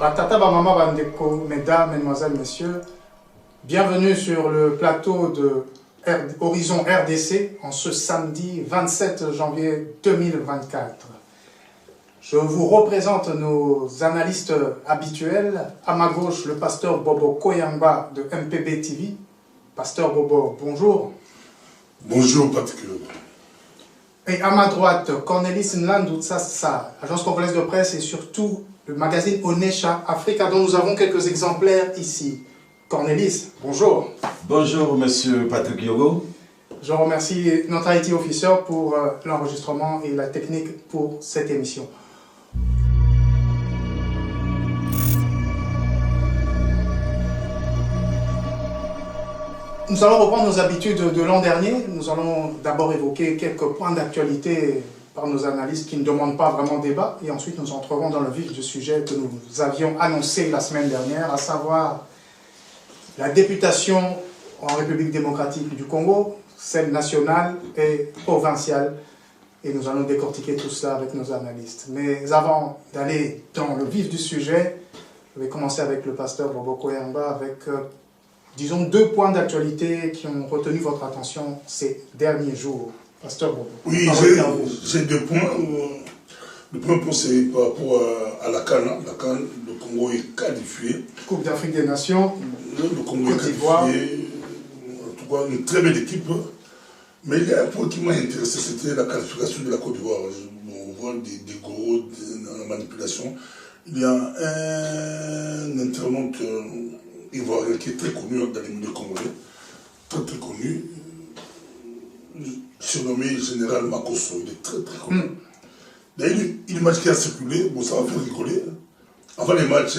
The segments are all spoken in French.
Batata Bamama Bandeko, mesdames, mesdemoiselles, messieurs, bienvenue sur le plateau de Horizon RDC en ce samedi 27 janvier 2024. Je vous représente nos analystes habituels. À ma gauche, le pasteur Bobo Koyamba de MPB TV. Pasteur Bobo, bonjour. Bonjour, Patrick. Et à ma droite, Cornelis Nlandoutsassa, agence congolaise de presse et surtout le magazine Onesha Africa, dont nous avons quelques exemplaires ici. Cornelis, bonjour. Bonjour, monsieur Patrick Yogo. Je remercie notre IT officer pour l'enregistrement et la technique pour cette émission. Nous allons reprendre nos habitudes de l'an dernier. Nous allons d'abord évoquer quelques points d'actualité par nos analystes qui ne demandent pas vraiment débat. Et ensuite, nous entrerons dans le vif du sujet que nous avions annoncé la semaine dernière, à savoir la députation en République démocratique du Congo, celle nationale et provinciale. Et nous allons décortiquer tout cela avec nos analystes. Mais avant d'aller dans le vif du sujet, je vais commencer avec le pasteur Bobo Koyamba avec... disons, deux points d'actualité qui ont retenu votre attention ces derniers jours. Pasteur Bobo. Oui, j'ai deux points. Le premier point, c'est par rapport à la CAN. La CAN, le Congo est qualifié. Coupe d'Afrique des Nations. Le Congo est qualifié. En tout cas, une très belle équipe. Mais il y a un point qui m'a intéressé, c'était la qualification de la Côte d'Ivoire. On voit des gros, dans la manipulation. Il y a un internaute ivoirien qui est très connu dans les milieux congolais, très connu, surnommé Général Makosso. Il est très connu. D'ailleurs, il y a un match qui a circulé, bon, ça va faire rigoler. Avant les matchs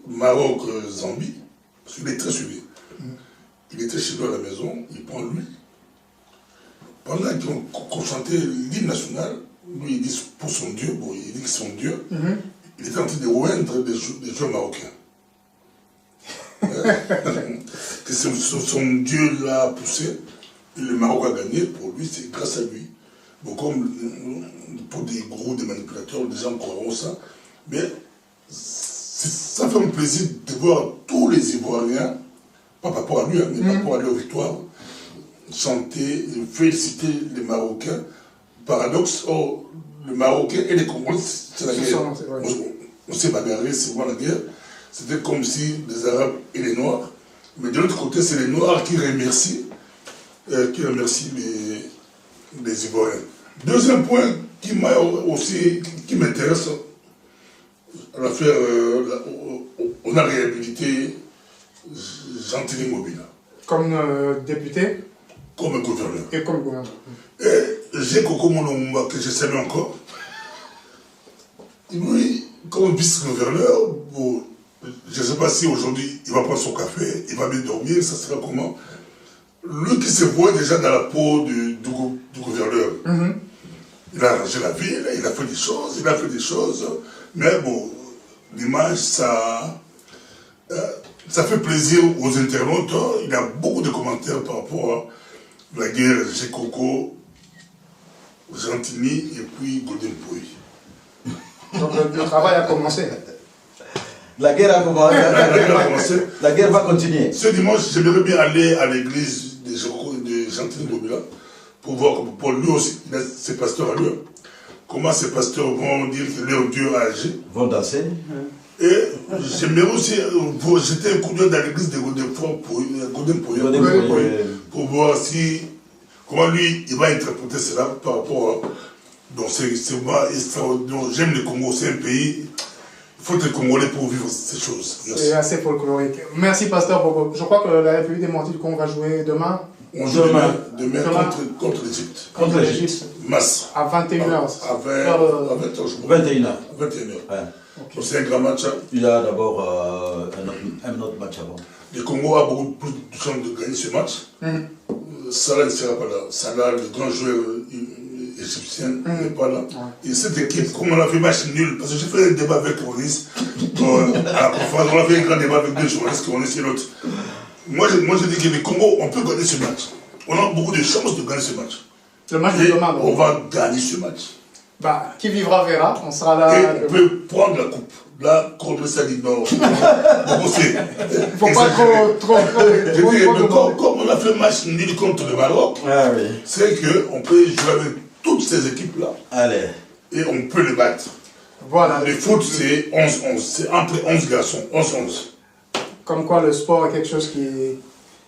Maroc-Zambie, parce qu'il est très suivi. Il était chez lui à la maison, il prend lui. Pendant qu'on chantait l'hymne national, lui il dit pour son Dieu, bon, il dit que son Dieu, il était en train de oindre des joueurs marocains. Que son Dieu l'a poussé, et le Maroc a gagné, pour lui, c'est grâce à lui. Bon, comme pour des gros, des manipulateurs, des gens croiront ça, mais ça fait un plaisir de voir tous les Ivoiriens, pas par rapport à lui, mais par rapport à leur victoire, chanter, féliciter les Marocains. Paradoxe, or, le Marocain et les Congolais, c'est la guerre. On s'est bagarré, c'est vraiment la guerre. C'était comme si les Arabes et les Noirs, mais de l'autre côté, c'est les Noirs qui remercient les Ivoiriens. Deuxième point qui m'a aussi, qui m'intéresse, l'affaire, on a réhabilité Gentili Mobila. Comme député. Comme gouverneur. Et comme gouverneur. Et j'ai Koko Monomba, que je salue encore. Lui, comme vice-gouverneur, bon, je ne sais pas si aujourd'hui il va prendre son café, il va bien dormir, ça sera comment. Lui qui se voit déjà dans la peau du gouverneur. Il a arrangé la ville, il a fait des choses, mais bon, l'image, ça fait plaisir aux internautes. Il y a beaucoup de commentaires par rapport à la guerre Gekoko, Gentini et puis Golden Boy. Donc le travail a commencé. La guerre a commencé. La guerre va continuer. Ce dimanche, j'aimerais bien aller à l'église de Gentini Mobila pour voir, pour lui aussi, il a ses pasteurs à lui, comment ces pasteurs vont dire que leur Dieu a agi. Vont danser. Et j'aimerais aussi jeter un coup d'œil dans l'église de Golden Boy pour voir comment lui, il va interpréter cela par rapport à... Donc c'est vraiment extraordinaire. J'aime le Congo, c'est un pays... Il faut être Congolais pour vivre ces choses. C'est assez folklorique. Merci, pasteur Bobo. Je crois que la République démocratique du Congo va jouer demain. On joue demain contre l'Égypte. Contre l'Égypte. Masse. À 21h. À 20h, je crois. 21h. 21h. Ouais. C'est un grand match. Il y a d'abord un autre match avant. Le Congo a beaucoup plus de chances de gagner ce match. Salah ne sera pas là. Salah, le grand joueur égyptien, n'est pas là. Et cette équipe, comme on a fait match nul, parce que j'ai fait un débat avec Ronis, à la conférence, on a fait un grand débat avec deux journalistes qui connaissaient l'autre. Moi, je dis que le Congo, on peut gagner ce match. On a beaucoup de chances de gagner ce match. Le match de demain. On va gagner ce match. Bah, qui vivra verra, on sera là. Et on peut prendre la coupe Là, comme ça dit non. Il ne faut pas trop comme on a fait match nul contre le Maroc, c'est qu'on peut jouer avec toutes ces équipes-là. Allez. Et on peut les battre. Voilà. Le foot, c'est 11-11. C'est entre 11 garçons. 11-11. Comme quoi le sport est quelque chose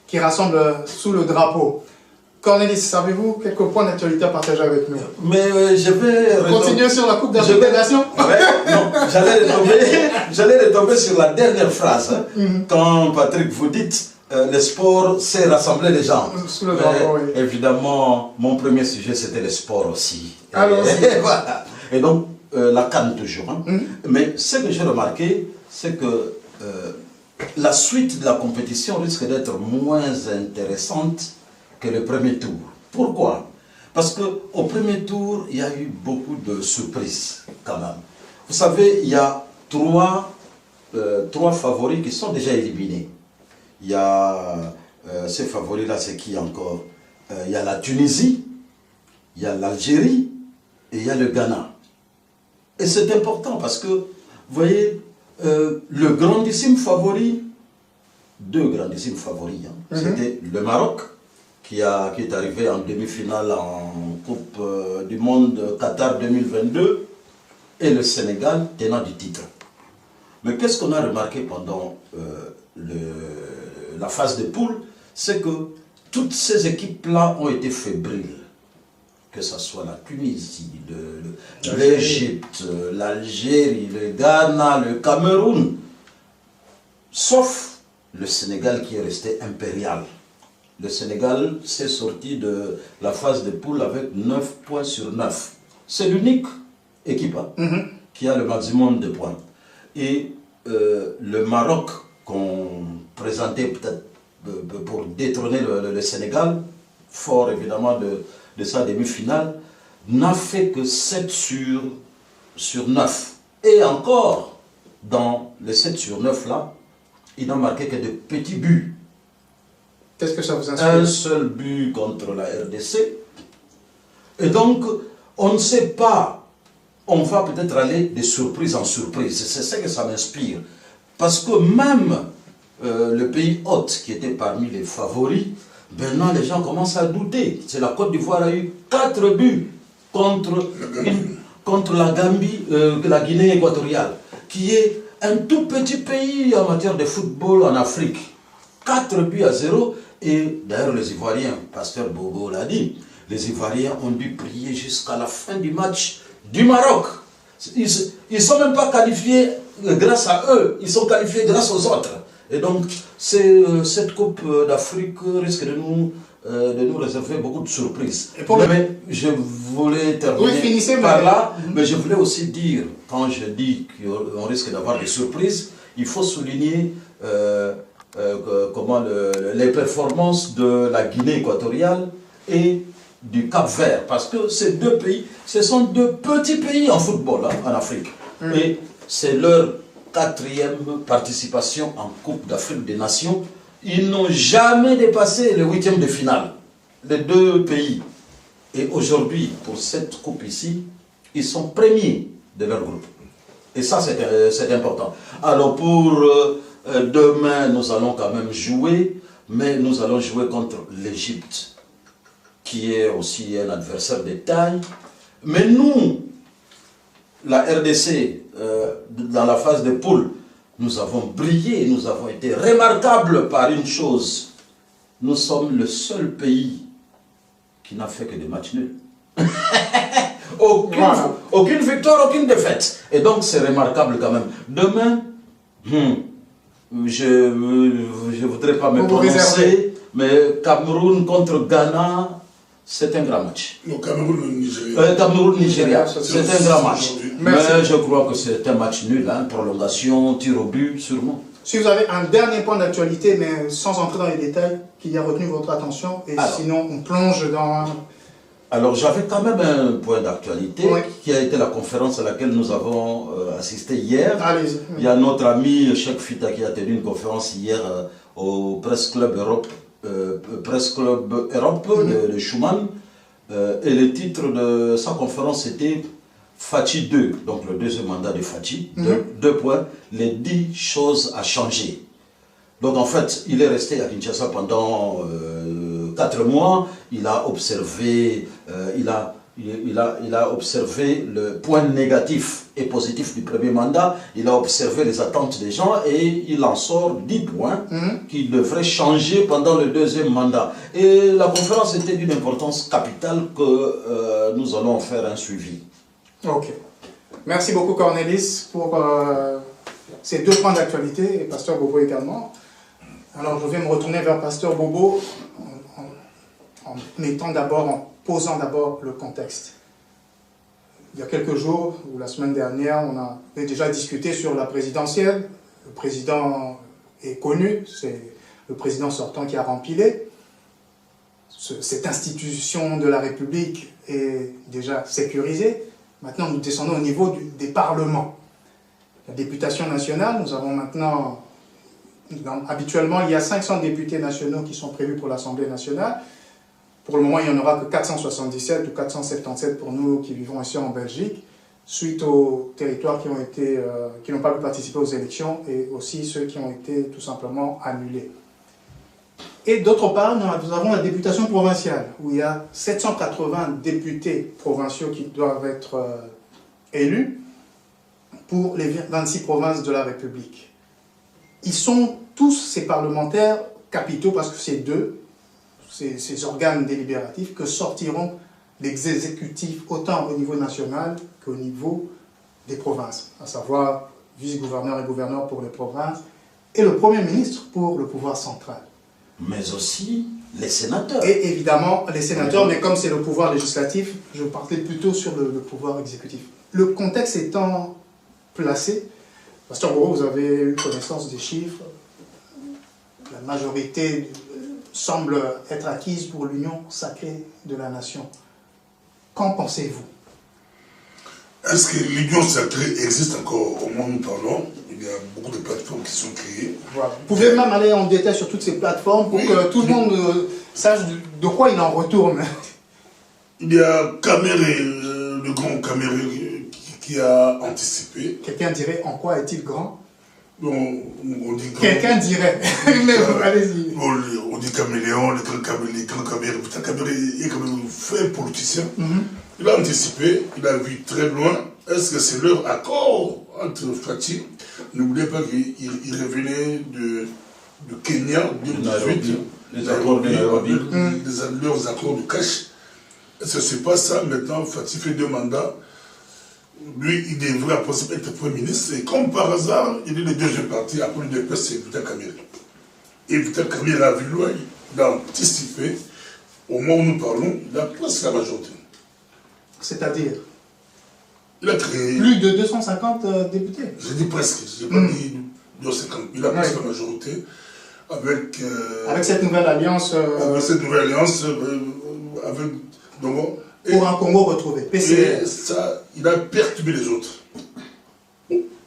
qui rassemble sous le drapeau. Cornelis, savez-vous quelques points d'actualité à partager avec nous? Mais je vais... Continuer sur la Coupe d'Afrique des Nations. Non, j'allais retomber sur la dernière phrase. Quand Patrick vous dites, le sport, c'est rassembler les gens. Sous le drapeau, oui. Évidemment, mon premier sujet, c'était le sport aussi. Allons-y. Voilà. Et donc, la CAN toujours. Hein. Mais ce que j'ai remarqué, c'est que la suite de la compétition risque d'être moins intéressante que le premier tour. Pourquoi? Parce qu'au premier tour, il y a eu beaucoup de surprises quand même. Vous savez, il y a trois favoris qui sont déjà éliminés. Il y a ces favoris-là, c'est qui encore? Il y a la Tunisie, il y a l'Algérie et il y a le Ghana. Et c'est important parce que, vous voyez, le grandissime favori, deux grandissimes favoris, hein, c'était le Maroc, qui est arrivé en demi-finale en Coupe du Monde Qatar 2022, et le Sénégal, tenant du titre. Mais qu'est-ce qu'on a remarqué pendant la phase de poule? C'est que toutes ces équipes-là ont été fébriles. Que ce soit la Tunisie, l'Égypte, l'Algérie, le Ghana, le Cameroun, sauf le Sénégal qui est resté impérial. Le Sénégal s'est sorti de la phase de poule avec 9 points sur 9. C'est l'unique équipe qui a le maximum de points. Et le Maroc qu'on présentait peut-être pour détrôner le Sénégal, fort évidemment de sa demi-finale, n'a fait que 7 sur 9. Et encore, dans les 7 sur 9 là, il n'a marqué que de petits buts. Qu'est-ce que ça vous inspire? Un seul but contre la RDC. Et donc, on ne sait pas, on va peut-être aller de surprise en surprise. C'est ça que ça m'inspire. Parce que même le pays hôte qui était parmi les favoris, maintenant les gens commencent à douter. C'est la Côte d'Ivoire a eu 4 buts contre la Gambie, la Guinée équatoriale, qui est un tout petit pays en matière de football en Afrique. 4 buts à 0. Et d'ailleurs les Ivoiriens, Pasteur Bobo l'a dit, les Ivoiriens ont dû prier jusqu'à la fin du match du Maroc. Ils ne sont même pas qualifiés grâce à eux, ils sont qualifiés grâce aux autres. Et donc cette Coupe d'Afrique risque de nous réserver beaucoup de surprises. Mais je voulais terminer par là, mais je voulais aussi dire, quand je dis qu'on risque d'avoir des surprises, il faut souligner les performances de la Guinée équatoriale et du Cap-Vert. Parce que ces deux pays, ce sont deux petits pays en football en Afrique. Et c'est leur 4e participation en Coupe d'Afrique des Nations. Ils n'ont jamais dépassé le 8e de finale, les deux pays. Et aujourd'hui, pour cette coupe ici, ils sont premiers de leur groupe. Et ça, c'est important. Alors pour demain, nous allons quand même jouer, mais nous allons jouer contre l'Égypte, qui est aussi un adversaire de taille. Mais nous, la RDC, dans la phase de poule, nous avons brillé, nous avons été remarquables par une chose. Nous sommes le seul pays qui n'a fait que des matchs nuls. Aucune victoire, aucune défaite. Et donc c'est remarquable quand même. Demain, je ne voudrais pas me prononcer, mais Cameroun contre Ghana, c'est un grand match. Non, Cameroun-Nigeria. Cameroun-Nigeria, c'est un grand match. Mais je crois que c'est un match nul, hein, prolongation, tir au but, sûrement. Si vous avez un dernier point d'actualité, mais sans entrer dans les détails, qui a retenu votre attention, et alors, sinon on plonge dans... Alors j'avais quand même un point d'actualité, qui a été la conférence à laquelle nous avons assisté hier. Allez-y. Il y a notre ami Cheikh Fita qui a tenu une conférence hier au Press Club Europe, de Schuman. Et le titre de sa conférence était « Fachi 2, donc le deuxième mandat de Fachi, deux points, les 10 choses à changer. Donc en fait, il est resté à Kinshasa pendant 4 mois, il a observé, il a observé le point négatif et positif du premier mandat, il a observé les attentes des gens et il en sort 10 points qui devraient changer pendant le deuxième mandat. Et la conférence était d'une importance capitale que nous allons faire un suivi. Ok. Merci beaucoup Cornelis pour ces 2 points d'actualité et Pasteur Bobo également. Alors je vais me retourner vers Pasteur Bobo en posant d'abord le contexte. Il y a quelques jours, ou la semaine dernière, on avait déjà discuté sur la présidentielle. Le président est connu, c'est le président sortant qui a rempilé. Cette institution de la République est déjà sécurisée. Maintenant, nous descendons au niveau des parlements. La députation nationale, nous avons maintenant... Habituellement, il y a 500 députés nationaux qui sont prévus pour l'Assemblée nationale. Pour le moment, il n'y en aura que 477 ou 477 pour nous qui vivons ici en Belgique, suite aux territoires qui n'ont pas pu participer aux élections et aussi ceux qui ont été tout simplement annulés. Et d'autre part, nous avons la députation provinciale, où il y a 780 députés provinciaux qui doivent être élus pour les 26 provinces de la République. Ils sont tous, ces parlementaires, capitaux, parce que c'est d'eux, ces organes délibératifs, que sortiront l'exécutif autant au niveau national qu'au niveau des provinces, à savoir vice-gouverneur et gouverneur pour les provinces, et le Premier ministre pour le pouvoir central. Mais aussi les sénateurs. Et évidemment les sénateurs, mais comme c'est le pouvoir législatif, je parlais plutôt sur le pouvoir exécutif. Le contexte étant placé, Pasteur Bobo, vous avez eu connaissance des chiffres, la majorité semble être acquise pour l'union sacrée de la nation. Qu'en pensez-vous? Est-ce que l'union sacrée existe encore au moment où nous parlons? Il y a beaucoup de plateformes qui sont créées. Voilà. Vous pouvez même aller en détail sur toutes ces plateformes pour que tout le monde sache de quoi il en retourne. Il y a Caméré, le grand Caméré qui a anticipé. Quelqu'un dirait en quoi est-il grand? On dit grand. Quelqu'un dirait. Mais allez-y. On dit caméléon, le grand Caméré. Putain, Caméré est quand même un fait politicien. Il a anticipé, il a vu très loin. Est-ce que c'est leur accord entre Fachi? N'oubliez pas qu'il revenait de Kenya, en 2018. Les accords de Nairobi. Leurs accords de cash. Est-ce que c'est pas ça? Maintenant, Fachi fait 2 mandats. Lui, il devrait être Premier ministre. Et comme par hasard, il est le deuxième parti. Après le DPS, c'est Vital Kamerhe. Et Vital Kamerhe a vu loin, il a anticipé. Au moment où nous parlons, il a presque la majorité. C'est-à-dire? Il a créé... Plus de 250 députés. J'ai dit presque, je n'ai pas dit 250. Il a presque la majorité avec... avec cette nouvelle alliance... avec cette nouvelle alliance, avec... Donc, pour un Congo retrouvé, PCR. Et ça, il a perturbé les autres.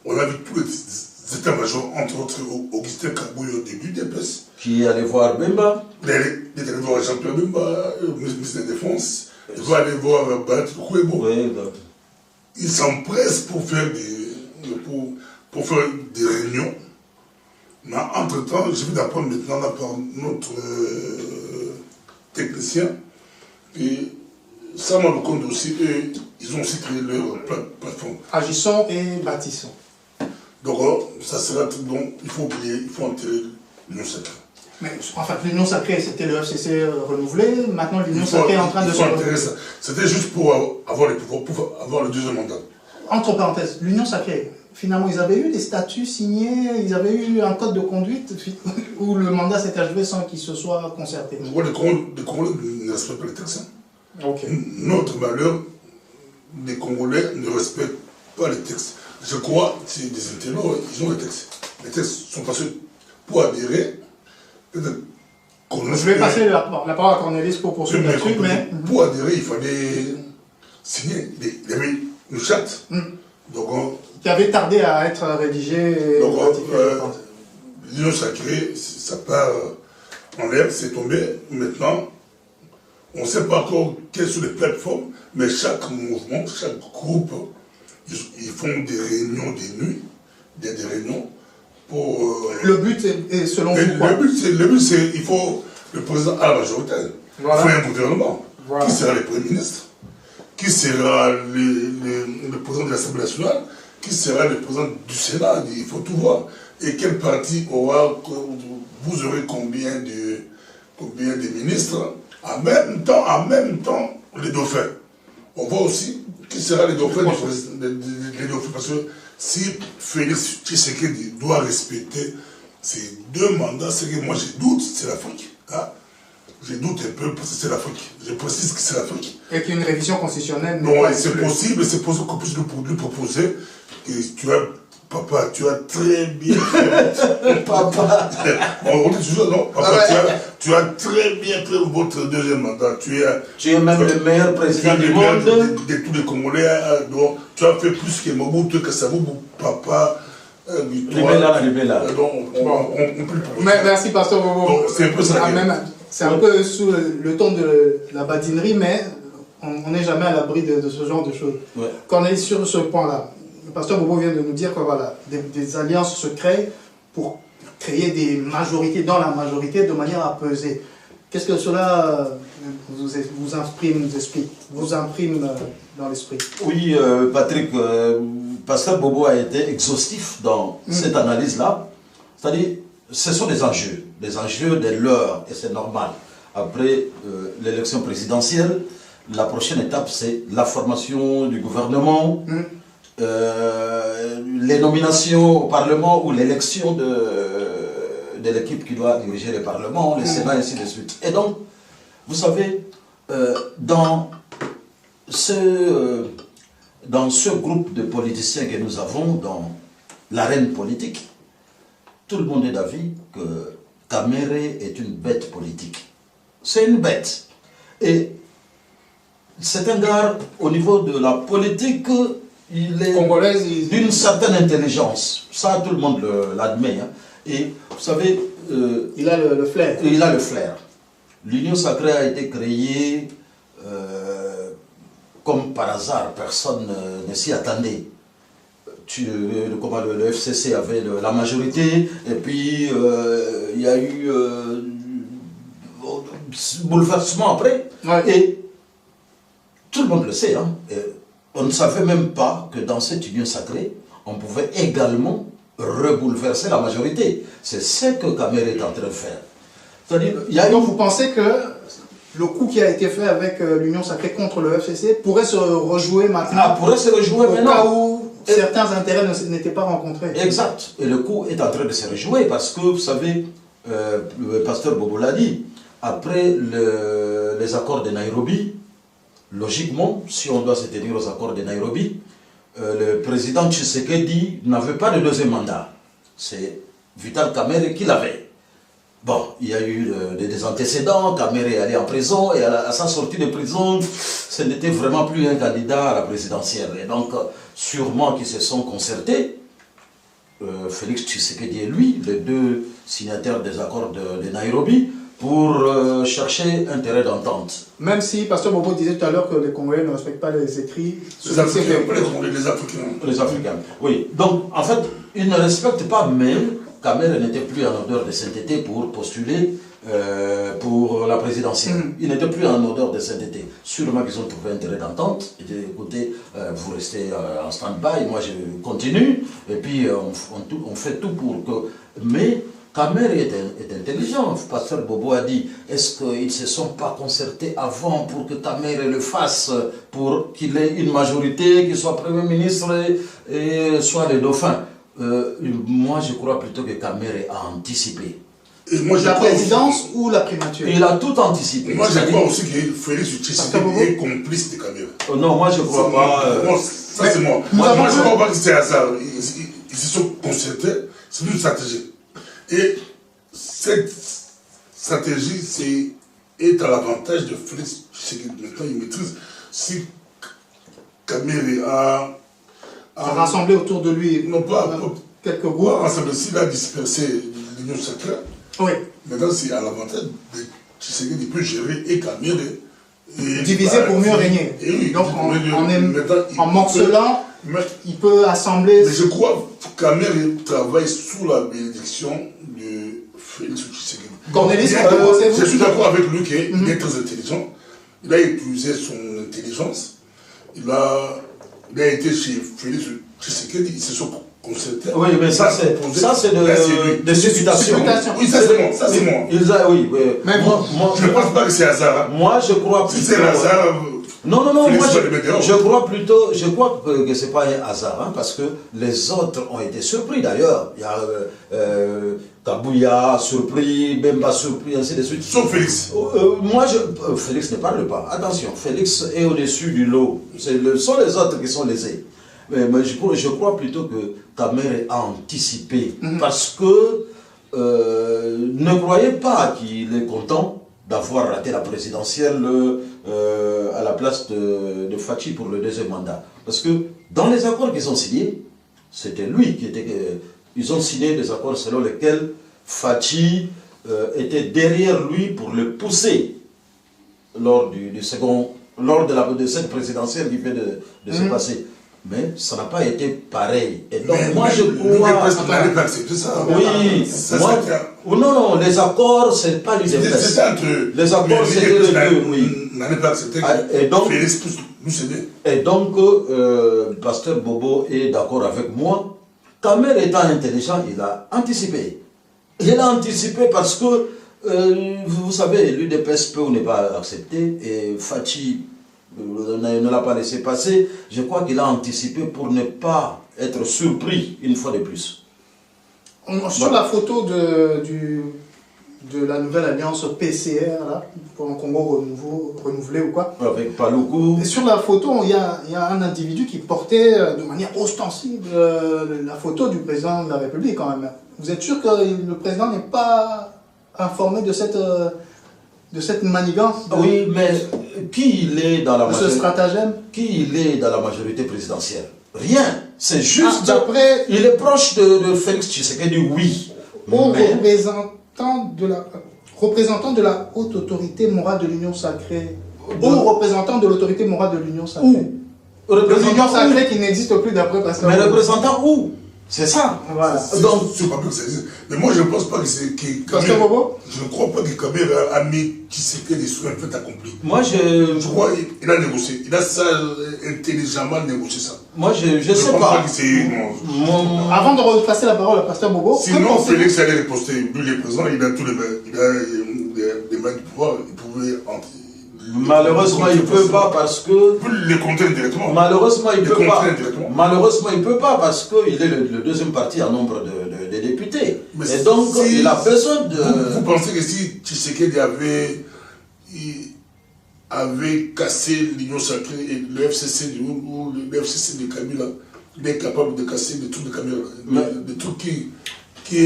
On a vu tous les états-majors, entre autres Augustin Kabouy au début des PES. Qui est allé voir Bemba. Il est allé voir Jean-Pierre Bemba, le ministre de la Défense. Il va aller voir Bat Kouebo. Oui, ils s'empressent pour faire des réunions. Mais entre-temps, je vais d'apprendre maintenant par notre technicien. Et ça m'a compte aussi, eux, ils ont aussi créé leur plateforme. Agissons et bâtissons. Donc, ça sera donc, il faut oublier, il faut enterrer l'union sacrée. Mais en fait, l'union sacrée, c'était le FCC renouvelé. Maintenant, l'union sacrée est en train de se renouveler. C'était juste pour avoir les pouvoirs, pour avoir le deuxième mandat. Entre parenthèses, l'union sacrée, finalement, ils avaient eu des statuts signés, ils avaient eu un code de conduite où le mandat s'est achevé sans qu'ils se soient concertés. Les Congolais ne respectent pas les textes. Okay. Notre malheur, les Congolais ne respectent pas les textes. Je crois que c'est des intellectuels, ils ont les textes. Les textes sont passés pour adhérer. Je vais passer la parole à Cornelis pour poursuivre là-dessus, mais... Pour adhérer, il fallait signer. Il y avait une charte. Qui avait tardé à être rédigée. Donc, l'union sacrée, ça part en l'air, c'est tombé. Maintenant, on ne sait pas encore quelles sont les plateformes, mais chaque mouvement, chaque groupe ils font des réunions des nuits, des réunions pour... Le but est selon vous quoi? Le but, c'est il faut le président à la majorité. Voilà. Il faut un gouvernement. Voilà. Qui sera le Premier ministre? Qui sera le président de l'Assemblée nationale? Qui sera le président du Sénat? Il faut tout voir. Et quel parti aura... Vous aurez combien de ministres? En même temps, les dauphins. On voit aussi qui sera les dauphins les dauphins. Parce que si Félix Tshisekedi doit respecter ces 2 mandats, c'est que moi je doute, c'est l'Afrique. Hein? Je doute un peu parce que c'est l'Afrique. Je précise que c'est l'Afrique. Et qu'une révision constitutionnelle non, c'est possible qu'on puisse lui proposer que papa, tu as très bien fait. Papa. On dit toujours, non, papa, tu as très bien fait votre 2e mandat. Tu es même le meilleur président du monde. De tous les Congolais. Donc, tu as fait plus que Mobutu, que Saboubou, papa. Libéla. Merci, Pasteur Bobo. C'est un peu ça. C'est un peu sous le ton de la badinerie, mais on n'est jamais à l'abri de ce genre de choses. Ouais. Quand on est sur ce point-là, le Pasteur Bobo vient de nous dire que voilà, des alliances se créent pour créer des majorités dans la majorité de manière à peser. Qu'est-ce que cela vous imprime dans l'esprit? Oui, Patrick, Pasteur Bobo a été exhaustif dans cette analyse-là. C'est-à-dire, ce sont des enjeux de l'heure, et c'est normal. Après l'élection présidentielle, la prochaine étape, c'est la formation du gouvernement, les nominations au Parlement ou l'élection de l'équipe qui doit diriger le Parlement, le Sénat, et ainsi de suite. Et donc, vous savez, dans ce groupe de politiciens que nous avons dans l'arène politique, tout le monde est d'avis que Kamere est une bête politique. C'est une bête. Et cet égard, au niveau de la politique, il est d'une certaine intelligence. Ça, tout le monde l'admet. Hein. Et vous savez... il a le flair. Il a le flair. L'Union sacrée a été créée comme par hasard. Personne ne s'y attendait. Le FCC avait la majorité, et puis il y a eu bouleversement après. Ouais. Et tout le monde le sait. Hein, on ne savait même pas que dans cette union sacrée, on pouvait également rebouleverser la majorité. C'est ce que Kamere est en train de faire. Donc vous pensez que le coup qui a été fait avec l'union sacrée contre le FCC pourrait se rejouer maintenant? Pourrait se rejouer maintenant. Au cas où certains intérêts n'étaient pas rencontrés. Exact. Et le coup est en train de se rejouer parce que, vous savez, le pasteur Bobo l'a dit, après les accords de Nairobi, logiquement, si on doit se tenir aux accords de Nairobi, le président Tshisekedi n'avait pas de 2e mandat. C'est Vital Kamere qui l'avait. Bon, il y a eu des antécédents, Kamere est allé en prison, et à sa sortie de prison, ce n'était vraiment plus un candidat à la présidentielle. Et donc, sûrement qu'ils se sont concertés, Félix Tshisekedi et lui, les 2 signataires des accords de Nairobi, pour chercher un terrain d'entente. Même si Pasteur Bobo disait tout à l'heure que les Congolais ne respectent pas les écrits... Les Africains. Les Africains, oui. Donc, en fait, ils ne respectent pas, mais Kamere n'était plus en odeur de sainteté pour postuler pour la présidentielle. Il n'était plus en odeur de sainteté. Sûrement qu'ils ont trouvé un terrain d'entente. Ils disaient, écoutez, vous restez en stand-by, moi je continue, et puis on fait tout pour que... Mais Kamere est intelligent. Pasteur Bobo a dit, est-ce qu'ils ne se sont pas concertés avant pour que Kamere le fasse, pour qu'il ait une majorité, qu'il soit Premier ministre et soit le dauphin? Moi, je crois plutôt que Kamere a anticipé. Et moi, la présidence ou la primature? Il a tout anticipé. Moi, je crois aussi que Félix Tshisekedi est complice de Kamere. Non, moi, je ne crois pas. Ça, c'est moi. Moi, je ne crois pas que c'est hasard. Ils se sont concertés. C'est une stratégie. Et cette stratégie est à l'avantage de Félix Tshisekedi. Maintenant, il maîtrise. Si Kamere a rassemblé autour de lui non pas quelques groupes. S'il a dispersé l'union sacrée, oui. Maintenant c'est à l'avantage de Tshisekedi, il peut gérer et Kamere. Diviser pour mieux régner. Et oui, donc en morcelant il peut assembler... Mais je crois que Kamere travaille sous la bénédiction de Félix Tshisekedi. Cornelis, je suis d'accord avec lui qu'il est très intelligent. Il a utilisé son intelligence. Il a été chez Félix Tshisekedi, ils se sont concertés. Oui, mais ça c'est des supputations. Oui, ça c'est moi. Oui, mais moi, je ne pense pas que c'est hasard. Moi, je crois plutôt... Si c'est hasard... Non, moi je crois plutôt, que ce n'est pas un hasard, hein, parce que les autres ont été surpris d'ailleurs. Il y a Kabouya surpris, Bemba surpris, ainsi de suite. Sauf Félix. Félix ne parle pas. Attention, Félix est au-dessus du lot. Ce sont les autres qui sont lésés. Mais je crois plutôt que Kamere a anticipé, parce que ne croyez pas qu'il est content d'avoir raté la présidentielle à la place de Fachi pour le deuxième mandat. Parce que dans les accords qu'ils ont signés, c'était lui qui était... ils ont signé des accords selon lesquels Fachi était derrière lui pour le pousser lors de cette présidentielle qui vient de se passer. Mais ça n'a pas été pareil. Et donc, moi, je crois... n'avait pas accepté ça. Oui. Non, les accords, c'est pas l'UDPS. C'est entre... Les accords, c'était les deux, oui. N'avait pas accepté que Félix nous céder. Et donc, Pasteur Bobo est d'accord avec moi. Kamere étant intelligent, il a anticipé. Il a anticipé parce que, vous savez, l'UDPS peut ou n'est pas accepté. Et Fachi ne l'a pas laissé passer. Je crois qu'il a anticipé pour ne pas être surpris une fois de plus. Sur la photo de la nouvelle alliance PCR, là, pour un Congo renouvelé ou quoi. Avec Paluku. Et sur la photo, il y a un individu qui portait de manière ostensible la photo du président de la République quand même. Vous êtes sûr que le président n'est pas informé de cette manigance? Oui, mais qui il est dans la majorité? Ce stratagème? Qui il est dans la majorité présidentielle? Rien. C'est juste... d'après... Il est proche de Félix Tshisekedi, oui. Représentant de la haute autorité morale de l'Union sacrée. Ou représentant de l'autorité morale de l'Union sacrée. L'Union sacrée qui n'existe plus d'après Pascal. Mais représentant où? C'est ça. Voilà. Donc, je ne sais pas que ça existe. Mais moi, je ne pense pas que c'est... Pascal Bobo? Je ne crois pas que Kabir a mis Tshisekedi sur un fait accompli. Moi, je crois qu'il a négocié. Il a ça intelligemment négocié ça. Moi, je sais pas. Avant de repasser la parole à Pasteur Bobo... Sinon, Félix allait riposter. Lui, il est présent, il a tous les mains. Il a des mains de pouvoir. Il pouvait entrer. Malheureusement, il ne peut pas parce que... Vous les comptez directement. Malheureusement, il ne peut pas. Malheureusement, il ne peut pas parce qu'il est le deuxième parti en nombre de députés. Mais et donc, il a besoin de... Vous pensez que si Tshisekedi avait cassé l'Union sacrée et le FCC ou le FCC de Kabila, il est capable de casser des trucs de Kabila, des trucs qui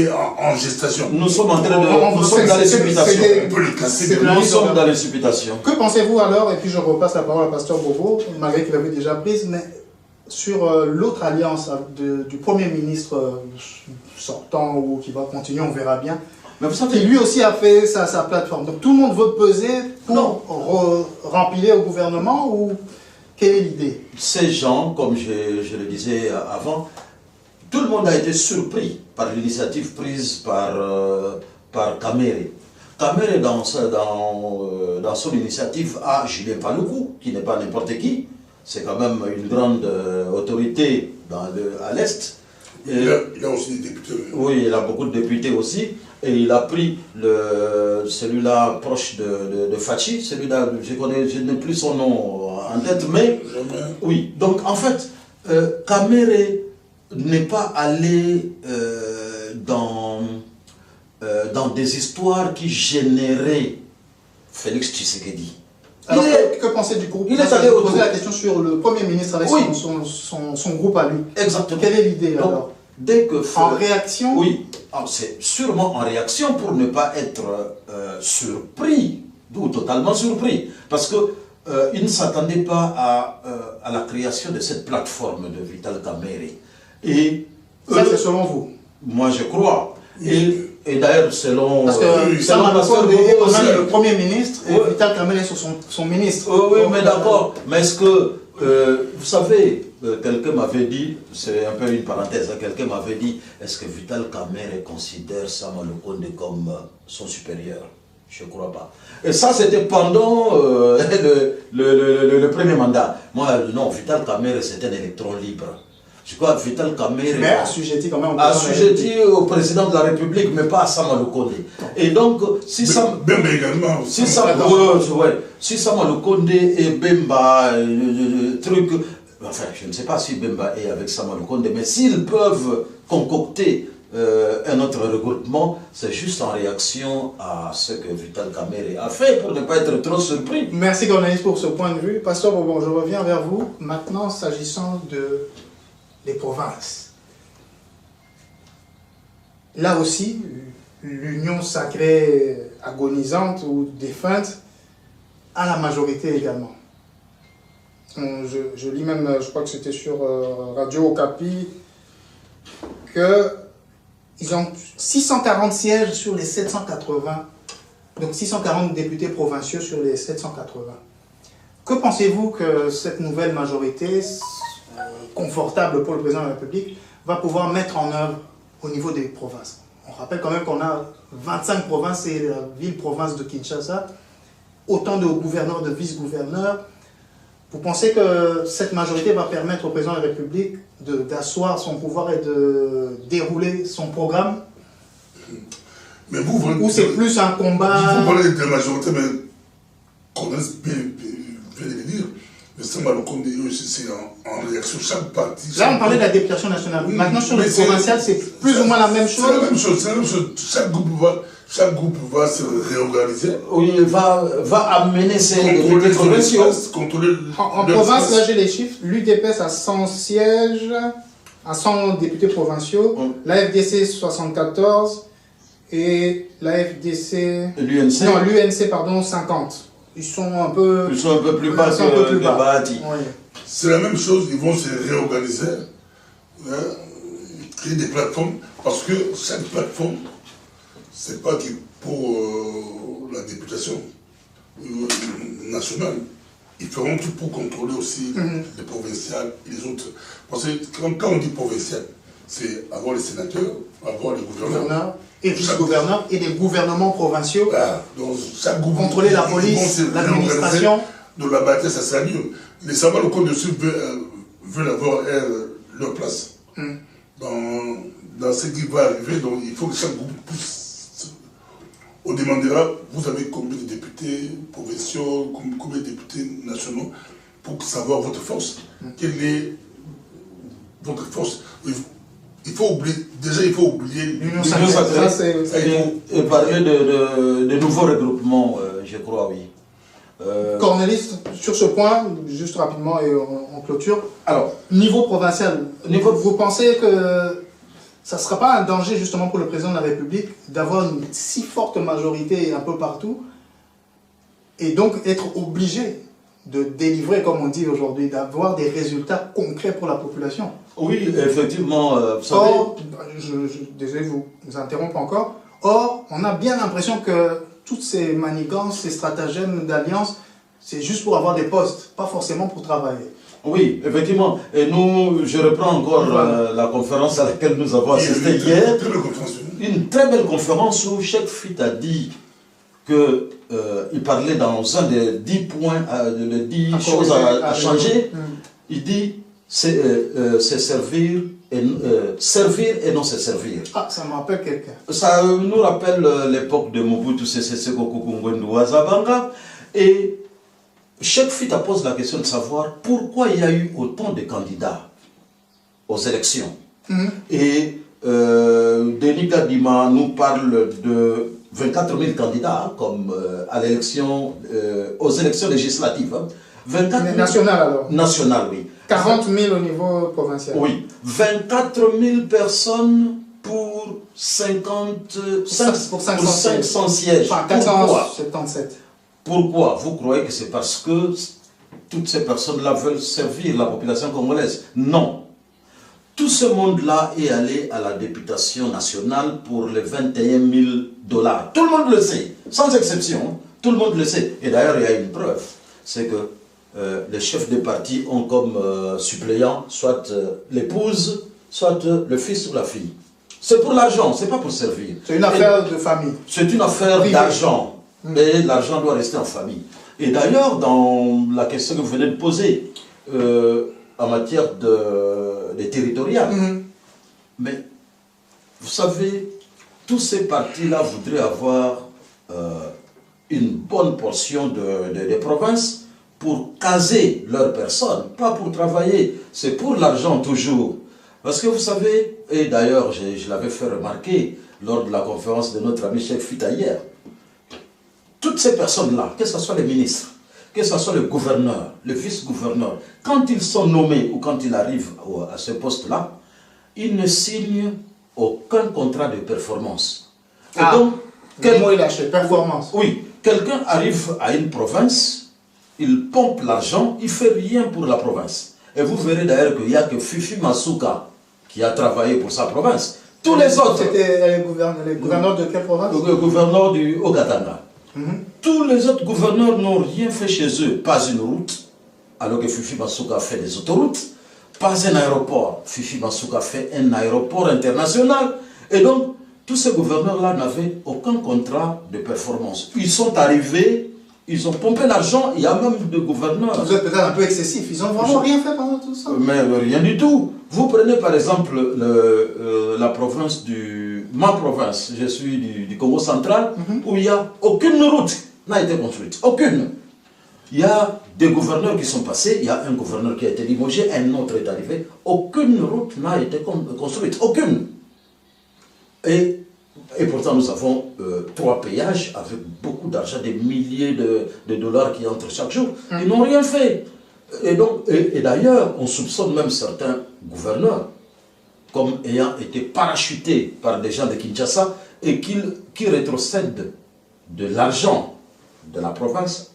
est en gestation. Nous sommes en train de... Nous sommes dans les supputations. On peut le casser. Nous sommes dans les supputations. Que pensez-vous alors, et puis je repasse la parole à Pasteur Bobo, malgré qu'il l'avait déjà prise, mais sur l'autre alliance du Premier ministre sortant ou qui va continuer, on verra bien, mais vous savez, qui lui aussi a fait sa plateforme. Donc tout le monde veut peser pour remplir au gouvernement, ou quelle est l'idée? Ces gens, comme je le disais avant, tout le monde a été surpris par l'initiative prise par Kamere. Kamere, dans son initiative, a Julien Paluku, qui n'est pas n'importe qui. C'est quand même une grande autorité à l'Est. Il a aussi des députés. Oui, il a beaucoup de députés aussi. Et il a pris celui-là proche de Fachi. Celui-là, je n'ai plus son nom en tête, mais... Oui, donc en fait, Kamere n'est pas allé dans des histoires qui généraient Félix Tshisekedi. Alors, que pensez du groupe? Il est allé poser la question sur le Premier ministre avec son groupe à lui. Exactement. Quelle est l'idée alors? Dès que en réaction? Oui, c'est sûrement en réaction pour ne pas être surpris, ou totalement surpris. Parce qu'il ne s'attendait pas à la création de cette plateforme de Vital Kamere. Et ça, c'est selon vous? Moi, je crois. Et d'ailleurs, selon... Parce que le Premier ministre, Vital Kamere est son ministre. Oui, mais d'accord. Mais est-ce que, vous savez, quelqu'un m'avait dit, c'est un peu une parenthèse, hein, quelqu'un m'avait dit, est-ce que Vital Kamerhe considère Sama Lukonde comme son supérieur? Je ne crois pas. Et ça, c'était pendant le premier mandat. Moi, non, Vital Kamerhe, c'est un électron libre. Je crois que Vital Kamerhe... Mais assujetti quand même au président de la République, mais pas à Sama Lukonde. Et donc, si Sama... Bemba également. Si Sama Lukonde et Bemba, truc... Enfin, je ne sais pas si Bemba est avec Sama Lukonde, mais s'ils peuvent concocter un autre regroupement, c'est juste en réaction à ce que Vital Kamerhe a fait pour ne pas être trop surpris. Merci journaliste pour ce point de vue. Pasteur Bobon, je reviens vers vous. Maintenant, s'agissant des provinces. Là aussi, l'union sacrée agonisante ou défunte a la majorité également. Je lis même, je crois que c'était sur Radio Okapi, qu'ils ont 640 sièges sur les 780, donc 640 députés provinciaux sur les 780. Que pensez-vous que cette nouvelle majorité, confortable pour le président de la République, va pouvoir mettre en œuvre au niveau des provinces? On rappelle quand même qu'on a 25 provinces et la ville-province de Kinshasa, autant de gouverneurs, de vice-gouverneurs. Vous pensez que cette majorité va permettre au président de la République d'asseoir son pouvoir et de dérouler son programme? Mais vous, ou c'est plus un combat? Vous parlez de la majorité, mais qu'on laisse bien le dire. Mais ça, c'est en réaction chaque parti. Là, on parlait de la députation nationale. Oui, maintenant, sur le provincial, c'est plus ou moins la même chose. C'est la même chose. Chaque groupe va se réorganiser. Oui, il va amener ses députés provinciaux. En province, là, j'ai les chiffres. L'UDPS a 100 sièges, à 100 députés provinciaux. L'AFDC, 74. Et l'AFDC... L'UNC? Non, l'UNC, pardon, 50. Ils sont un peu plus bas que Bahati. Oui. C'est la même chose, ils vont se réorganiser, hein, créer des plateformes, parce que chaque plateforme, c'est pas que pour la députation nationale. Ils feront tout pour contrôler aussi les provinciales et les autres. Parce que quand on dit provincial, c'est avoir les sénateurs, avoir les gouverneurs. Et vice-gouverneurs et des gouvernements provinciaux. Voilà. Donc, chaque gouvernement, contrôler la police, l'administration. De la bataille, ça sera mieux. Les Sama Lukonde veulent avoir leur place. Dans ce qui va arriver, donc il faut que chaque groupe pousse. On demandera, vous avez combien de députés provinciaux, combien de députés nationaux, pour savoir votre force. Quelle est votre force? Il faut oublier l'union sacrée et parler de nouveaux regroupements, je crois, oui. Cornelis, sur ce point, juste rapidement et en clôture. Alors, niveau provincial, vous pensez que ça ne sera pas un danger justement pour le président de la République d'avoir une si forte majorité un peu partout et donc être obligé de délivrer, comme on dit aujourd'hui, d'avoir des résultats concrets pour la population? Oui, effectivement. Vous savez... Or, désolé de vous interrompre encore. Or, on a bien l'impression que toutes ces manigances, ces stratagèmes d'alliance, c'est juste pour avoir des postes, pas forcément pour travailler. Oui, effectivement. Et nous, je reprends encore la conférence à laquelle nous avons assisté hier. Une très belle conférence où Cheikh Fit a dit qu'il parlait dans un des 10 points, les 10 choses à changer. Il dit c'est servir et non se servir. Ah, ça me rappelle quelqu'un. Ça nous rappelle l'époque de Mobutu Sese Seko Ngbendu Wazabanga. Et Cheikh Fit a posé la question de savoir pourquoi il y a eu autant de candidats aux élections. Et Denis Kadima nous parle de 24 000 candidats, comme à l'élection, aux élections législatives. 24 000, national alors? National, oui. 40 000 au niveau provincial. Oui. 24 000 personnes pour 500 sièges. Enfin, 477. Pourquoi? Vous croyez que c'est parce que toutes ces personnes-là veulent servir la population congolaise? Non. Tout ce monde-là est allé à la députation nationale pour les 21 000 $. Tout le monde le sait, sans exception. Tout le monde le sait. Et d'ailleurs, il y a une preuve. C'est que les chefs de parti ont comme suppléant soit l'épouse, soit le fils ou la fille. C'est pour l'argent, c'est pas pour servir. C'est une affaire de famille. C'est une affaire d'argent. Et l'argent doit rester en famille. Et d'ailleurs, dans la question que vous venez de poser, en matière de territorial, mais vous savez, tous ces partis-là voudraient avoir une bonne portion des provinces pour caser leurs personnes, pas pour travailler. C'est pour l'argent toujours. Parce que vous savez, et d'ailleurs je l'avais fait remarquer lors de la conférence de notre ami Cheikh Fita hier, toutes ces personnes-là, que ce soit les ministres, que ce soit le gouverneur, le vice-gouverneur, quand ils sont nommés ou quand ils arrivent à ce poste-là, ils ne signent aucun contrat de performance. Et donc, le mot est lâché, performance. Oui, quelqu'un arrive à une province, il pompe l'argent, il ne fait rien pour la province. Et vous verrez d'ailleurs qu'il n'y a que Fifi Masuka qui a travaillé pour sa province. Tous les autres... C'était les gouverneurs de quelle province? Le gouverneur du Haut-Katanga. Tous les autres gouverneurs n'ont rien fait chez eux. Pas une route, alors que Fifi Masuka fait des autoroutes. Pas un aéroport. Fifi Masuka fait un aéroport international. Et donc, tous ces gouverneurs-là n'avaient aucun contrat de performance. Ils sont arrivés, ils ont pompé l'argent, il y a même des gouverneurs. Vous êtes peut-être un peu excessif, ils n'ont vraiment rien fait pendant tout ça. Mais rien du tout. Vous prenez par exemple la province ma province, je suis du Congo central, où il n'y a aucune route n'a été construite. Aucune. Il y a des gouverneurs qui sont passés, il y a un gouverneur qui a été limogé, un autre est arrivé. Aucune route n'a été construite. Aucune. Et pourtant, nous avons 3 péages avec beaucoup d'argent, des milliers de dollars qui entrent chaque jour. Ils n'ont rien fait. Et d'ailleurs, on soupçonne même certains gouverneurs comme ayant été parachutés par des gens de Kinshasa et qui rétrocèdent de l'argent de la province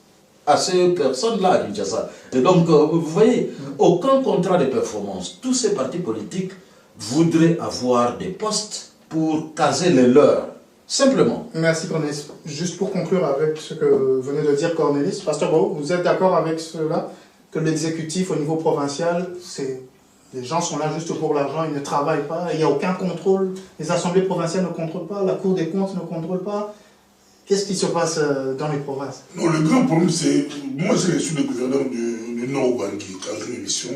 à ces personnes-là à Kinshasa. Et donc, vous voyez, aucun contrat de performance. Tous ces partis politiques voudraient avoir des postes pour caser les leurs, simplement. Merci Cornelis. Juste pour conclure avec ce que venait de dire Cornelis, Pasteur Bao, vous êtes d'accord avec cela, que l'exécutif au niveau provincial, les gens sont là juste pour l'argent, ils ne travaillent pas, il n'y a aucun contrôle, les assemblées provinciales ne contrôlent pas, la Cour des comptes ne contrôle pas. Qu'est-ce qui se passe dans les provinces? Non, le grand problème, c'est... Moi, j'ai reçu le gouverneur du Nord-Bangui dans une émission.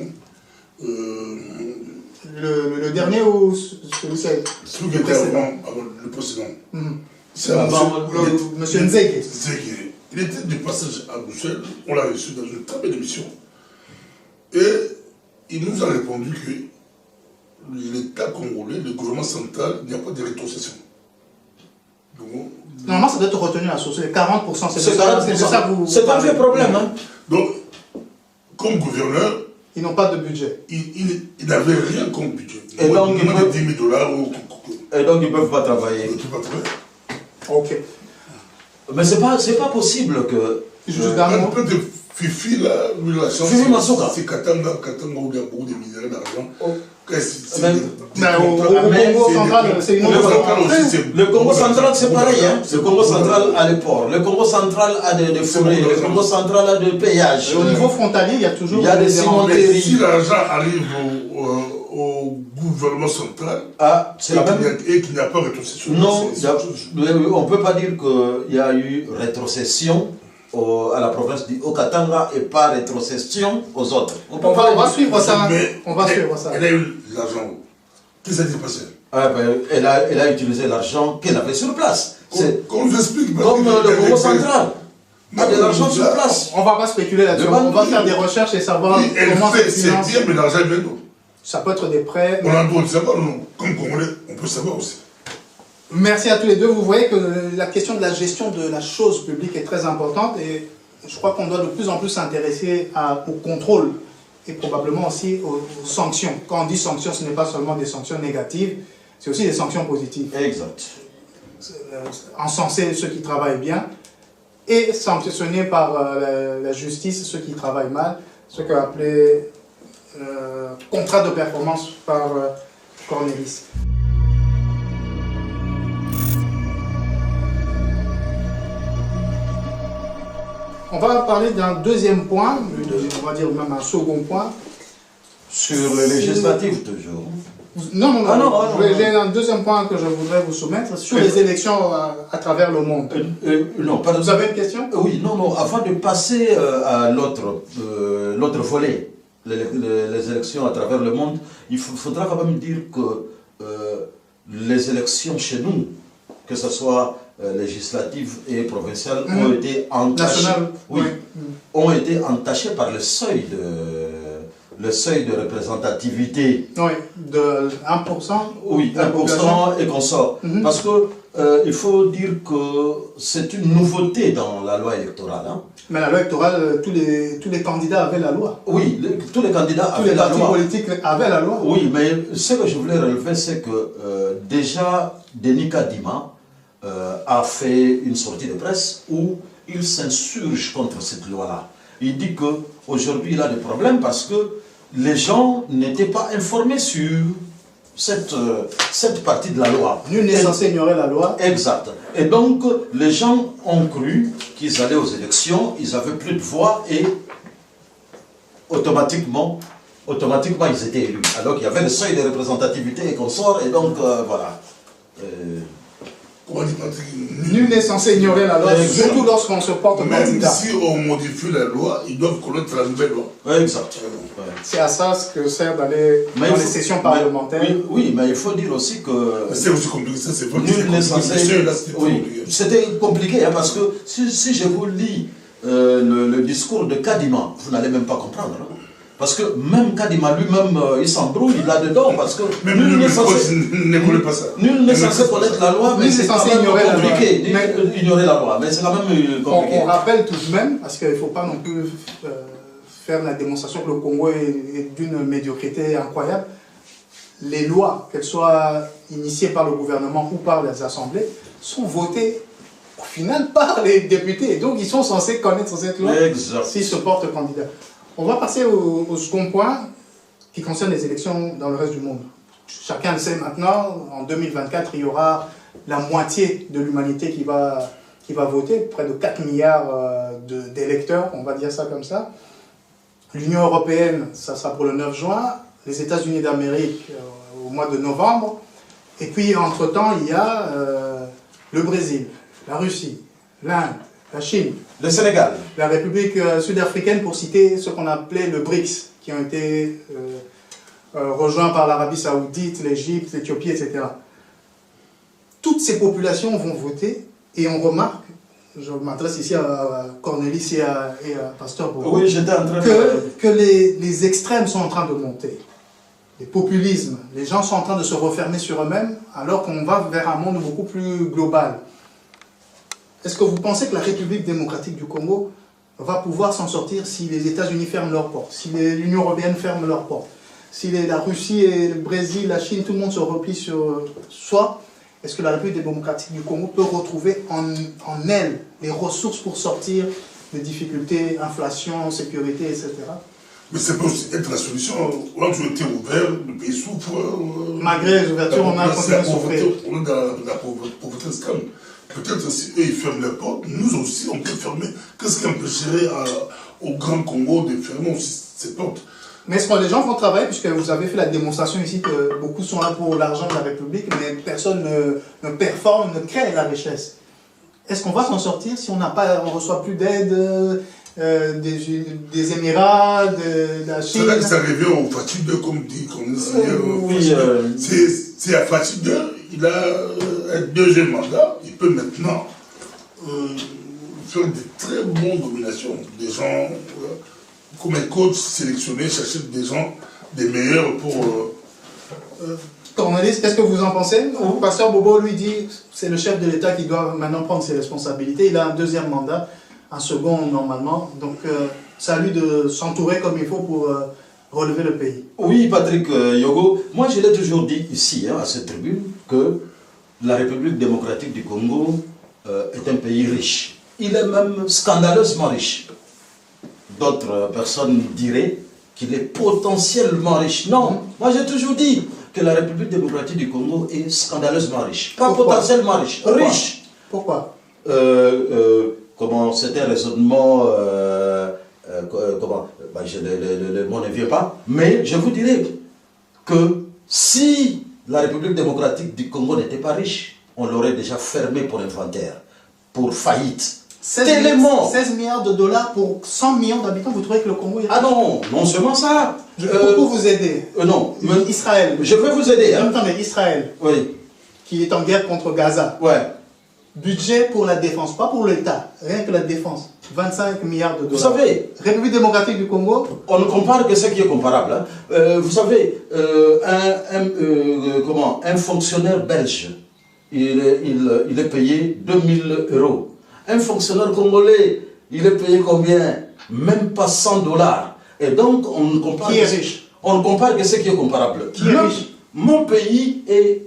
Le dernier ou celui-ci? Celui qui était avant le précédent. C'est Monsieur Nzeke. Il était de passage à Bruxelles, on l'a reçu dans une très belle émission. Et il nous a répondu que l'État congolais, le gouvernement central, il n'y a pas de rétrocession. Normalement, ça doit être retenu à la source. Les 40%, c'est ça que vous... C'est pas un vrai problème. Hein. Donc, comme gouverneur, ils n'ont pas de budget. Il n'avait rien comme budget. Et donc, ils peuvent... 10 000 $. Et donc, ils ne peuvent pas travailler. Ils ne peuvent pas travailler. Ok. Mais c'est pas possible que... Juste d'un mot. Fifi, là, lui, la chance, c'est Katanga où il y a beaucoup de minéraux d'argent. Mais au Congo central, c'est une autre chose. Le Congo central, c'est pareil. Hein. Le Congo central a des ports. Le Congo central a des forêts. Le Congo central a des péages. Au niveau frontalier, il y a toujours des cimenteries. Si l'argent arrive au gouvernement central et qu'il n'y a pas de rétrocession. Non, on ne peut pas dire qu'il y a eu rétrocession à la province du Haut-Katanga et pas rétrocession aux autres. On va suivre ça. Elle a eu l'argent. Qu'est-ce qui s'est passé? Elle a utilisé l'argent qu'elle avait sur place. Qu'on nous explique. Comme le Congo central. a de l'argent sur place. On ne va pas spéculer là-dessus. On va faire des recherches et savoir comment c'est bien, mais l'argent vient d'où? Ça peut être des prêts. On a le droit de savoir, comme Congolais, on peut savoir aussi. Merci à tous les deux. Vous voyez que la question de la gestion de la chose publique est très importante et je crois qu'on doit de plus en plus s'intéresser au contrôle et probablement aussi aux sanctions. Quand on dit sanctions, ce n'est pas seulement des sanctions négatives, c'est aussi des sanctions positives. Exact. Encenser ceux qui travaillent bien et sanctionner par la justice ceux qui travaillent mal, ce qu'on appelait contrat de performance par Cornelis. On va parler d'un deuxième point, on va dire même un second point. Sur le législatif, toujours. Non, non, non. Ah, non, J'ai un deuxième point que je voudrais vous soumettre sur les élections à travers le monde. Non, pardon. Vous avez une question? Oui, non, non. Avant de passer à l'autre volet, les élections à travers le monde, il faudra quand même dire que les élections chez nous, que ce soit législatives et provinciales, ont été entachées, oui. ont été entachées par le seuil de représentativité. Oui, de 1%. Oui, 1% et qu'on sort. Parce que il faut dire que c'est une nouveauté dans la loi électorale. Hein. Mais la loi électorale, tous les candidats avaient la loi. Oui, tous les candidats Tous avaient les la partis loi. politiques avaient la loi. Oui, mais ce que je voulais relever, c'est que déjà, Denis Kadima a fait une sortie de presse où il s'insurge contre cette loi-là. Il dit qu'aujourd'hui, il a des problèmes parce que les gens n'étaient pas informés sur cette partie de la loi. Nul n'est censé ignorer la loi. Exact. Et donc, les gens ont cru qu'ils allaient aux élections, ils n'avaient plus de voix et automatiquement, ils étaient élus. Alors qu'il y avait le seuil de représentativité et consorts, et donc, voilà. Comment dire, Patrick, Nul n'est censé ignorer la loi, surtout lorsqu'on se porte même candidat. si on modifie la loi, ils doivent connaître la nouvelle loi. Exact. Ouais. C'est à ça ce que sert d'aller dans les sessions parlementaires. Oui, mais il faut dire aussi que... C'est aussi compliqué, ça c'est vrai. Nul n'est censé... Oui, c'était compliqué, hein, parce que si je vous lis le discours de Kadima, vous n'allez même pas comprendre. Hein. Parce que même Kadima lui-même, il s'embrouille là-dedans, parce que nul n'est censé... ne connaît pas ça. Nul n'est censé connaître la loi, mais c'est quand même compliqué. Ignorer la loi, mais c'est quand même compliqué. On rappelle tout de même, parce qu'il ne faut pas non plus faire la démonstration que le Congo est d'une médiocrité incroyable, les lois, qu'elles soient initiées par le gouvernement ou par les assemblées, sont votées au final par les députés. Donc ils sont censés connaître cette loi s'ils se portent candidats. On va passer au second point qui concerne les élections dans le reste du monde. Chacun le sait maintenant, en 2024, il y aura la moitié de l'humanité qui va voter, près de 4 milliards d'électeurs, on va dire ça comme ça. L'Union européenne, ça sera pour le 9 juin, les États-Unis d'Amérique au mois de novembre, et puis entre-temps, il y a le Brésil, la Russie, l'Inde, la Chine, le Sénégal, la République sud-africaine, pour citer ce qu'on appelait le BRICS, qui ont été rejoints par l'Arabie Saoudite, l'Égypte, l'Éthiopie, etc. Toutes ces populations vont voter, et on remarque, je m'adresse ici à Cornelis et à Pasteur Bobo, oui, j'étais en train que les extrêmes sont en train de monter. Les populismes, les gens sont en train de se refermer sur eux-mêmes, alors qu'on va vers un monde beaucoup plus global. Est-ce que vous pensez que la République démocratique du Congo va pouvoir s'en sortir si les États-Unis ferment leurs portes, si l'Union européenne ferme leurs portes, si la Russie et le Brésil, la Chine, tout le monde se replie sur soi? Est-ce que la République démocratique du Congo peut retrouver en elle les ressources pour sortir des difficultés, inflation, sécurité, etc. Mais ça peut aussi être la solution. Quand tu étais ouvert, le pays souffre. Malgré les ouvertures, on a continué à souffrir. On est dans la pauvreté extrême. Peut-être si eux ils ferment les portes, nous aussi on peut fermer. Qu'est-ce qui empêcherait au Grand Congo de fermer aussi ces portes? Mais est-ce que les gens vont travailler, puisque vous avez fait la démonstration ici que beaucoup sont là pour l'argent de la République, mais personne ne performe, ne crée la richesse. Est-ce qu'on va s'en sortir si on ne reçoit plus d'aide des Émirats, de la Chine? Ça revient au Fatih II, comme dit c'est à Fatih II, il a un deuxième mandat, il peut maintenant faire de très bonnes nominations, des gens comme un coach sélectionné, chercher des gens, des meilleurs pour... Cornelis, qu'est-ce que vous en pensez? Le pasteur Bobo lui dit c'est le chef de l'État qui doit maintenant prendre ses responsabilités. Il a un deuxième mandat, un second normalement. Donc c'est à lui de s'entourer comme il faut pour relever le pays. Oui, Patrick Yogo, moi je l'ai toujours dit ici, à cette tribune, que la République démocratique du Congo est un pays riche. Il est même scandaleusement riche. D'autres personnes diraient qu'il est potentiellement riche. Non, moi j'ai toujours dit que la République démocratique du Congo est scandaleusement riche. Pas potentiellement riche, riche. Pourquoi? comment c'était un raisonnement, comment, bah, le mot ne vient pas, mais je vous dirais que si la République démocratique du Congo n'était pas riche, on l'aurait déjà fermé pour inventaire, pour faillite. 16 milliards de dollars pour 100 millions d'habitants, vous trouvez que le Congo est riche? Ah non, non seulement ça. Pour vous aider. Non. Israël. Je vais vous aider. Hein. Attendez, Israël. Oui. Qui est en guerre contre Gaza. Ouais. Budget pour la défense, pas pour l'État, rien que la défense. 25 milliards de dollars. Vous savez, République démocratique du Congo. On ne compare que ce qui est comparable. Hein. Vous savez, un fonctionnaire belge, il est payé 2000 €. Un fonctionnaire congolais, il est payé combien? Même pas 100 $. Et donc, on ne compare, qui est riche? On ne compare que ce qui est comparable. Qui est riche? Mon pays est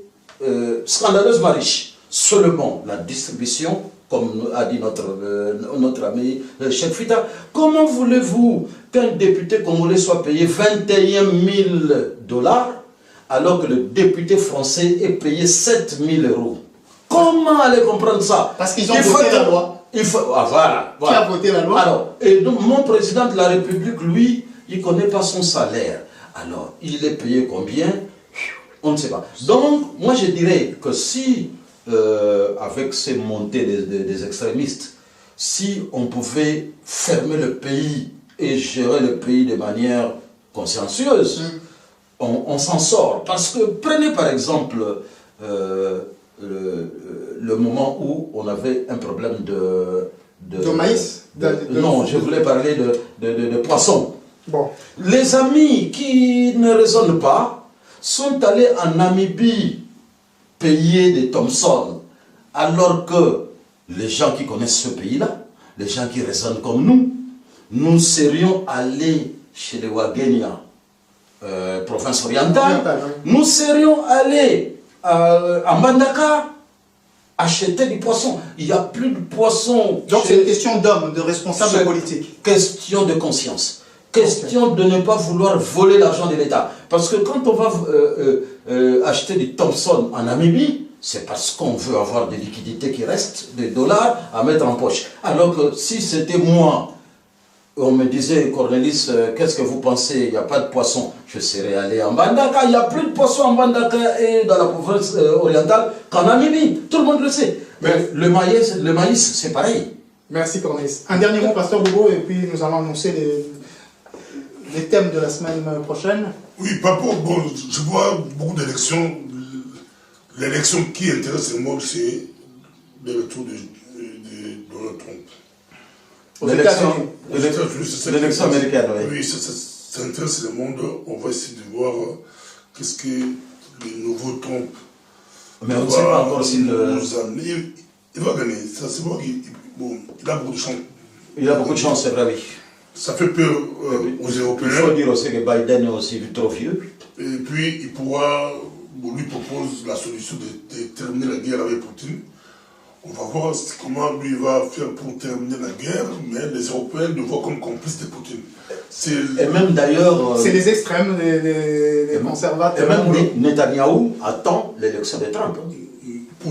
scandaleusement riche. Seulement la distribution, comme a dit notre ami Cheikh Fita. Comment voulez-vous qu'un député congolais soit payé 21 000 $ alors que le député français est payé 7 000 €? Comment aller comprendre ça? Parce qu'ils ont voté la loi. Voilà. Qui a voté la loi? Alors, et donc, mon président de la République, lui, il ne connaît pas son salaire. Alors, il est payé combien? On ne sait pas. Donc, moi, je dirais que si, avec ces montées des extrémistes, si on pouvait fermer le pays et gérer le pays de manière consciencieuse, on s'en sort. Parce que, prenez par exemple le moment où on avait un problème de maïs? Non, je voulais parler de poissons. Bon. Les amis qui ne raisonnent pas sont allés en Namibie payer des Thomson, alors que les gens qui connaissent ce pays-là, les gens qui raisonnent comme nous serions allés chez les Wagenia, province orientale, nous serions allés à Mbandaka acheter du poisson. Il n'y a plus de poisson. Donc c'est une question d'homme, de responsable politique. Question de conscience. Question de ne pas vouloir voler l'argent de l'État. Parce que quand on va acheter du Thomson en Namibie, c'est parce qu'on veut avoir des liquidités qui restent, des dollars à mettre en poche. Alors que si c'était moi, on me disait, Cornelis, qu'est-ce que vous pensez? Il n'y a pas de poisson. Je serais allé en Mbandaka. Il n'y a plus de poisson en Mbandaka et dans la province orientale qu'en Namibie. Tout le monde le sait. Mais le maïs, c'est pareil. Merci Cornelis. Un dernier mot, Pasteur Bobo, et puis nous allons annoncer les thèmes de la semaine prochaine. Oui, pas pour. Bon, je vois beaucoup d'élections. L'élection qui intéresse le monde, c'est le retour de Donald Trump. L'élection américaine, oui. Oui, ça intéresse le monde. On va essayer de voir qu'est-ce que le nouveau Trump. Mais on ne sait pas encore s'il il va gagner. Ça, c'est vrai qu'il a beaucoup de chance. Il a beaucoup de chance, c'est vrai, oui. Ça fait peur aux Européens. Il faut dire aussi que Biden est aussi trop vieux. Et puis, il pourra, lui propose la solution de terminer la guerre avec Poutine. On va voir comment lui va faire pour terminer la guerre, mais les Européens le voient comme complices de Poutine. Et même d'ailleurs... c'est les extrêmes, les conservateurs. Et même Netanyahou attend l'élection de Trump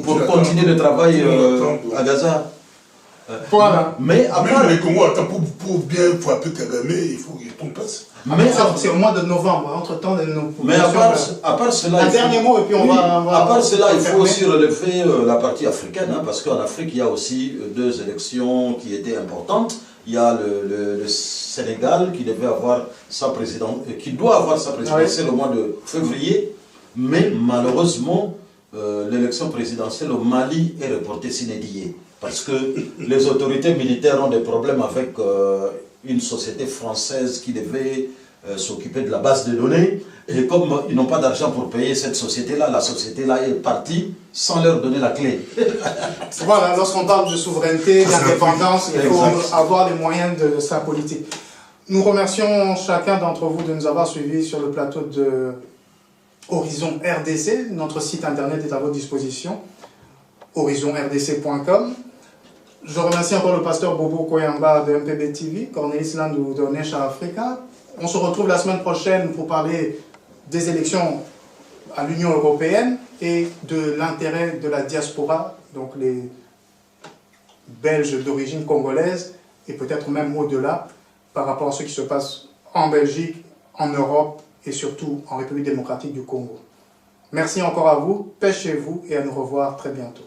pour continuer le travail à Gaza. Voilà. Mais à part... Même le Congo attend pour bien frapper Kagame, il faut qu'il tombe passe. C'est au mois de novembre, entre-temps. Mais à part cela... Un dernier mot, et puis on va... À part cela, il faut aussi relever la partie africaine, hein, parce qu'en Afrique, il y a aussi deux élections qui étaient importantes. Il y a le Sénégal qui devait avoir sa présidence, qui doit avoir sa présidentielle au mois de février, mais malheureusement, l'élection présidentielle au Mali est reportée sine die, parce que les autorités militaires ont des problèmes avec une société française qui devait s'occuper de la base de données, et comme ils n'ont pas d'argent pour payer cette société-là, la société-là est partie sans leur donner la clé. Voilà, lorsqu'on parle de souveraineté, d'indépendance, il faut avoir les moyens de sa politique. Nous remercions chacun d'entre vous de nous avoir suivis sur le plateau de Horizon RDC. Notre site internet est à votre disposition, horizonrdc.com. Je remercie encore le pasteur Bobo Koyamba de MPB TV, Cornelis Landou de Nesha Africa. On se retrouve la semaine prochaine pour parler des élections à l'Union européenne et de l'intérêt de la diaspora, donc les Belges d'origine congolaise et peut-être même au-delà par rapport à ce qui se passe en Belgique, en Europe et surtout en République démocratique du Congo. Merci encore à vous, pêchez-vous et à nous revoir très bientôt.